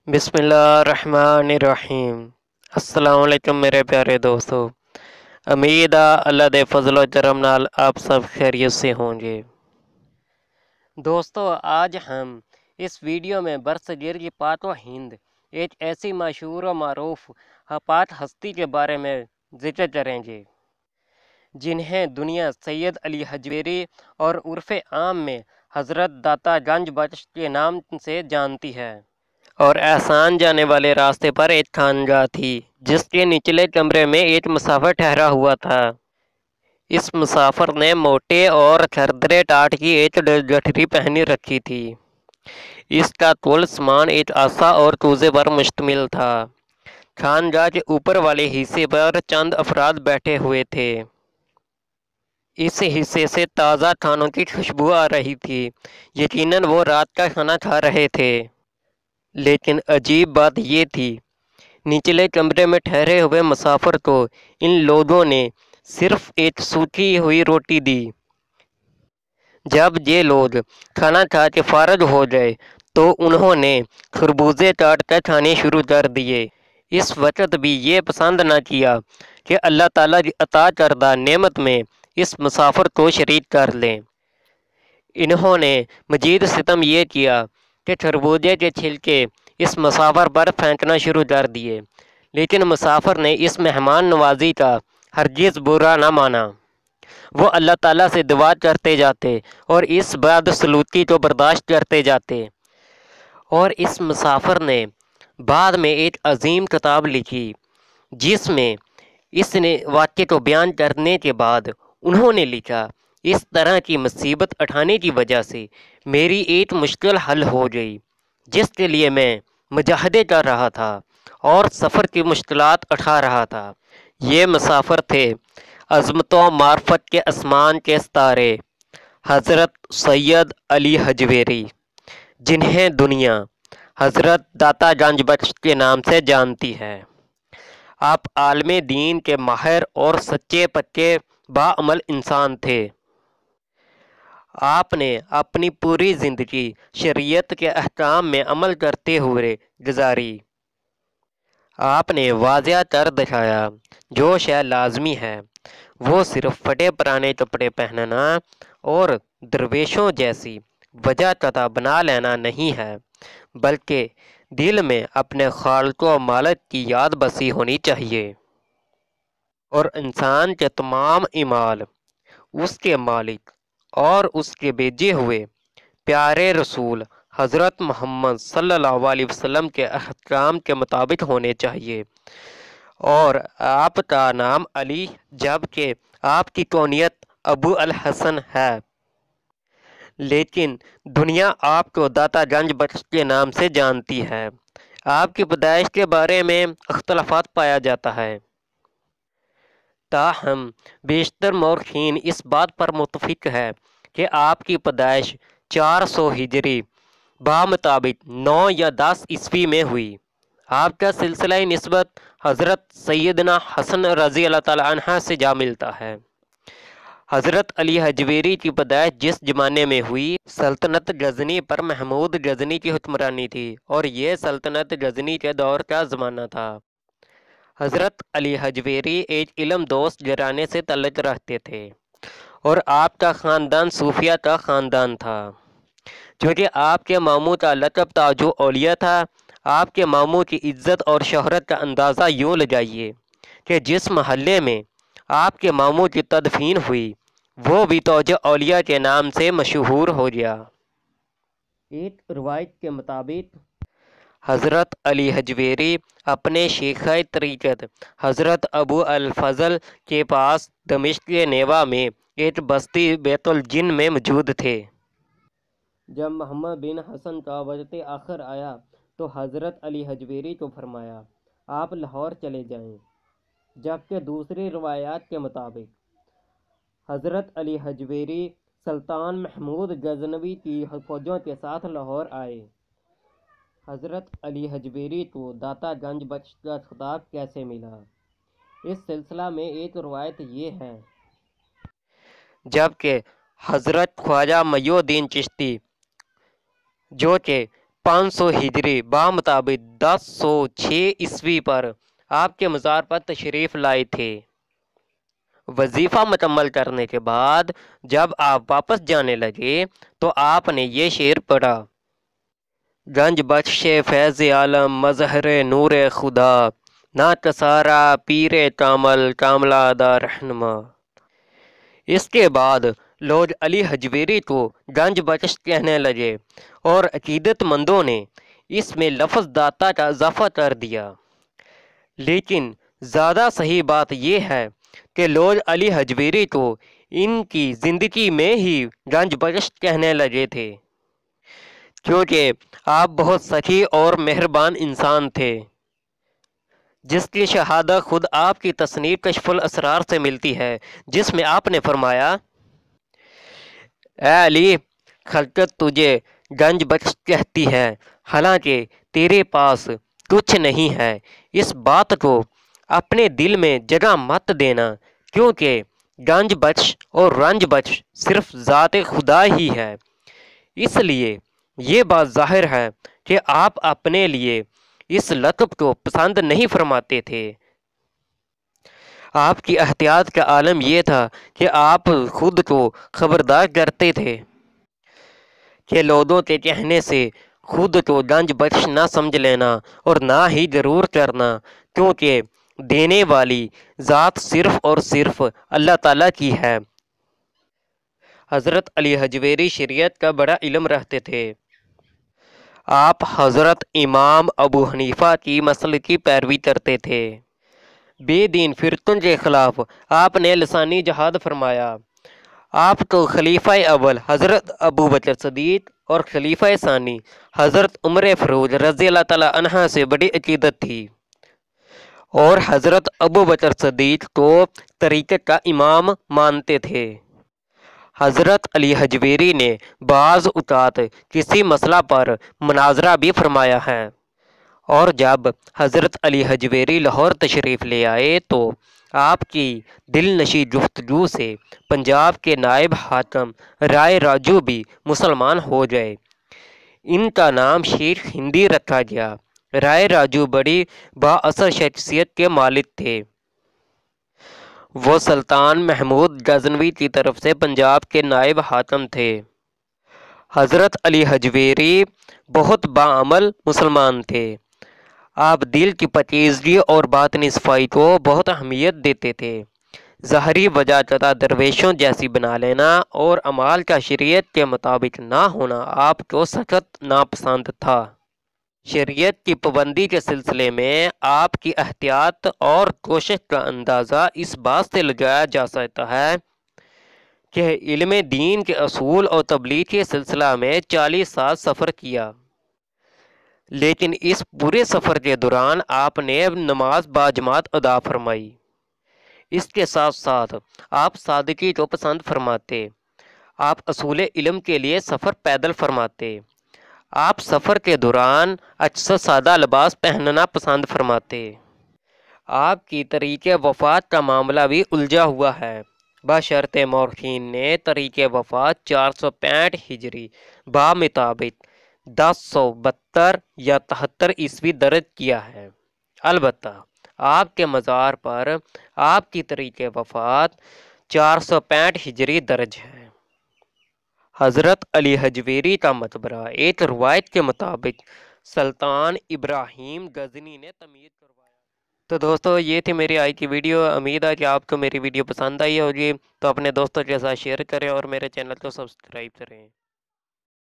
बिस्मिल्लाहिर्रहमानिर्रहीम। अस्सलाम वालेकुम मेरे प्यारे दोस्तों। उम्मीद है अल्लाह दे फजलो करम नाल आप सब खैरियत से होंगे। दोस्तों, आज हम इस वीडियो में बरसगीर की पाक हिंद एक ऐसी मशहूर और मारूफ पाक हस्ती के बारे में जिक्र करेंगे जिन्हें दुनिया सैयद अली हजवेरी और उर्फ़ आम में हज़रत दाता गंज बख्श के नाम से जानती है। और एहसान जाने वाले रास्ते पर एक खानगाह थी जिसके निचले कमरे में एक मुसाफिर ठहरा हुआ था। इस मुसाफिर ने मोटे और खरदरे टाट की एक गठरी पहनी रखी थी। इसका कुल सामान एक आसा और कूजे पर मुश्तमिल था। खानगाह के ऊपर वाले हिस्से पर चंद अफराद बैठे हुए थे। इस हिस्से से ताज़ा खानों की खुशबू आ रही थी। यकीनन वो रात का खाना खा रहे थे। लेकिन अजीब बात ये थी, निचले कमरे में ठहरे हुए मुसाफिर को इन लोगों ने सिर्फ एक सूखी हुई रोटी दी। जब ये लोग खाना खा के फारग हो गए तो उन्होंने खरबूजे काट कर खाने शुरू कर दिए। इस वक्त भी ये पसंद न किया कि अल्लाह ताला की अता करदा नेमत में इस मुसाफिर को शरीक कर लें। इन्होंने मजीद सितम ये किया कि खरबूजे के छिलके इस मुसाफिर पर फेंकना शुरू कर दिए। लेकिन मुसाफिर ने इस मेहमान नवाजी का हरगिज़ बुरा न माना। वो अल्लाह ताला से दुआ करते जाते और इस बदसलूकी को बर्दाश्त करते जाते। और इस मुसाफिर ने बाद में एक अजीम किताब लिखी जिसमें इसने वाक़े को बयान करने के बाद उन्होंने लिखा, इस तरह की मुसीबत उठाने की वजह से मेरी एक मुश्किल हल हो गई जिसके लिए मैं मुजाहदे कर रहा था और सफ़र की मुश्किलात उठा रहा था। ये मुसाफिर थे अज़मतों मार्फत के आसमान के सितारे हज़रत सैयद अली हजवेरी, जिन्हें दुनिया हज़रत दाता गंज बख्श के नाम से जानती है। आप आलमे दीन के माहिर और सच्चे पक्के बाअमल इंसान थे। आपने अपनी पूरी ज़िंदगी शरीयत के अहकाम में अमल करते हुए गुजारी। आपने वाज़िया कर दिखाया जो शय लाजमी है वो सिर्फ फटे पुराने कपड़े पहनना और दरवेशों जैसी वजह कता बना लेना नहीं है, बल्कि दिल में अपने खालिक व मालिक की याद बसी होनी चाहिए और इंसान के तमाम इमाल उसके मालिक और उसके भेजे हुए प्यारे रसूल हज़रत मोहम्मद सल्लल्लाहु अलैहि वसल्लम के अहकाम के मुताबिक होने चाहिए। और आपका नाम अली जबकि आपकी कौनियत अबू अल हसन है, लेकिन दुनिया आपको दाता गंज बख्श के नाम से जानती है। आपकी पैदाइश के बारे में अख्तलाफात पाया जाता है, ताहम बेशतर मौरखीन इस बात पर मुतफिक है कि आपकी पैदाइश 400 हिजरी बामुताबिक 9 या 10 ईस्वी में हुई। आपका सिलसिला निस्बत हज़रत सैयदना हसन रज़ी अल्लाह ताला अन्हा से जा मिलता है। हज़रत अली हजवेरी की पैदाइश जिस ज़माने में हुई, सल्तनत गजनी पर महमूद गजनी की हुक्मरानी थी और ये सल्तनत गजनी के दौर का ज़माना था। हज़रत अली हजवेरी एक इल्म दोस्त घराने से तल्लुक़ रखते थे और आपका ख़ानदान सूफिया का ख़ानदान था। क्योंकि आपके मामू का लक़ब ताजो औलिया था, आपके मामू की इज़्ज़त और शोहरत का अंदाज़ा यूँ लगाइए कि जिस महल्ले में आपके मामू की तदफीन हुई वो भी ताजो औलिया के नाम से मशहूर हो गया। एक रवायत के मुताबिक हज़रत अली हजवेरी अपने शेख तरीक़त हज़रत अबू अल फ़ज़ल के पास दमिश्क के नेवा में एक बस्ती बैतुल जिन में मौजूद थे। जब मोहम्मद बिन हसन का वक़्त आखिर आया तो हज़रत अली हजवेरी को फरमाया आप लाहौर चले जाएं। जबकि दूसरी रवायात के मुताबिक हज़रत अली हजवेरी सुल्तान महमूद गजनवी की फ़ौजों के साथ लाहौर आए। हज़रत अली हजवेरी को दाता गंज बख्श का खिताब कैसे मिला, इस सिलसिला में एक रवायत ये है। जबकि हज़रत ख्वाजा मयूद्दीन चिश्ती जो कि 500 ہجری بامطابق 1006 عیسوی پر آپ کے مزار پر تشریف لائے تھے۔ وظیفہ مکمل کرنے کے بعد جب آپ واپس جانے لگے تو آپ نے یہ شعر پڑھا: گنج بخش فیض عالم مظہر نور خدا، نہ کسارا پیر کامل کاملہ دا رہنما۔ اس کے بعد لوگ علی حجویری کو گنج بخش کہنے لگے اور عقیدت مندوں نے اس میں لفظ داتا کا اضافہ کر دیا، لیکن زیادہ صحیح بات یہ ہے کہ لوگ علی حجویری کو ان کی زندگی میں ہی گنج بخش کہنے لگے تھے، کیونکہ آپ بہت سخی اور مہربان انسان تھے، جس کی شہادت خود آپ کی تصنیف کشف الاسرار سے ملتی ہے، جس میں آپ نے فرمایا: اے علی، خلقت تجھے گنج بخش کہتی ہے، حالانکہ تیرے پاس کچھ نہیں ہے۔ اس بات کو اپنے دل میں جگہ مت دینا، کیونکہ گنج بخش اور رنج بخش صرف ذات خدا ہی ہے۔ اس لیے یہ بات ظاہر ہے کہ آپ اپنے لیے اس لقب کو پسند نہیں فرماتے تھے۔ آپ کی احتیاط کا عالم یہ تھا کہ آپ خود کو خبردار کرتے تھے کہ لوگوں کے کہنے سے خود کو گنج بخش نہ سمجھ لینا اور نہ ہی ضرور کرنا، کیونکہ دینے والی ذات صرف اور صرف اللہ تعالیٰ کی ہے۔ حضرت علی حجویری شریعت کا بڑا علم رکھتے تھے۔ آپ حضرت امام ابو حنیفہ کی مسلک کی پیروی کرتے تھے۔ بے دین فرقوں کے خلاف آپ نے لسانی جہاد فرمایا۔ آپ کو خلیفہ اول حضرت ابو بکر صدیق اور خلیفہ ثانی حضرت عمر فاروق رضی اللہ تعالیٰ عنہ سے بڑی عقیدت تھی، اور حضرت ابو بکر صدیق کو طریقت کا امام مانتے تھے۔ حضرت علی حجویری نے بعض اوقات کسی مسئلہ پر مناظرہ بھی فرمایا ہے، اور جب حضرت علی حجویری لاہور تشریف لے آئے تو آپ کی دل نشیں گفتگو سے پنجاب کے نائب حاکم رائے راجو بھی مسلمان ہو گئے۔ ان کا نام شیخ ہندی رکھا گیا۔ رائے راجو بڑی با اثر شخصیت کے مالک تھے۔ وہ سلطان محمود غزنوی کی طرف سے پنجاب کے نائب حاکم تھے۔ حضرت علی حجویری بہت باعمل مسلمان تھے۔ آپ دل کی پاکیزگی اور باطنی صفائی کو بہت اہمیت دیتے تھے۔ ظاہری وجہ زدہ درویشوں جیسی بنا لینا اور اعمال کا شریعت کے مطابق نہ ہونا آپ کو سخت ناپسند تھا۔ شریعت کی پابندی کے سلسلے میں آپ کی احتیاط اور کوشش کا اندازہ اس بات سے لگایا جا سکتا ہے کہ علم دین کے اصول اور تبلیغ کے سلسلہ میں 40 سال سفر کیا، لیکن اس پورے سفر کے دوران آپ نے نماز باجماعت ادا فرمائی۔ اس کے ساتھ ساتھ آپ سادگی کو پسند فرماتے۔ آپ اصول علم کے لیے سفر پیدل فرماتے۔ آپ سفر کے دوران اکثر سادہ لباس پہننا پسند فرماتے۔ آپ کی طریق وفات کا معاملہ بھی الجھا ہوا ہے، بشرطِ مورخین نے طریق وفات 465 ہجری بامطابق 1072 یا 73 عیسوی درج کیا ہے۔ البتہ آپ کے مزار پر آپ کی طریق وفات 465 ہجری درج ہے۔ حضرت علی حجویری کا مقبرہ ایک روایت کے مطابق سلطان ابراہیم غزنی نے تعمیر کروایا۔ تو دوستو، یہ تھی میری آج کی ویڈیو۔ امید ہے کہ آپ کو میری ویڈیو پسند آئی ہوگی، تو اپنے دوستوں کے ساتھ شیئر کریں اور میرے چینل کو سبسکرائب کریں۔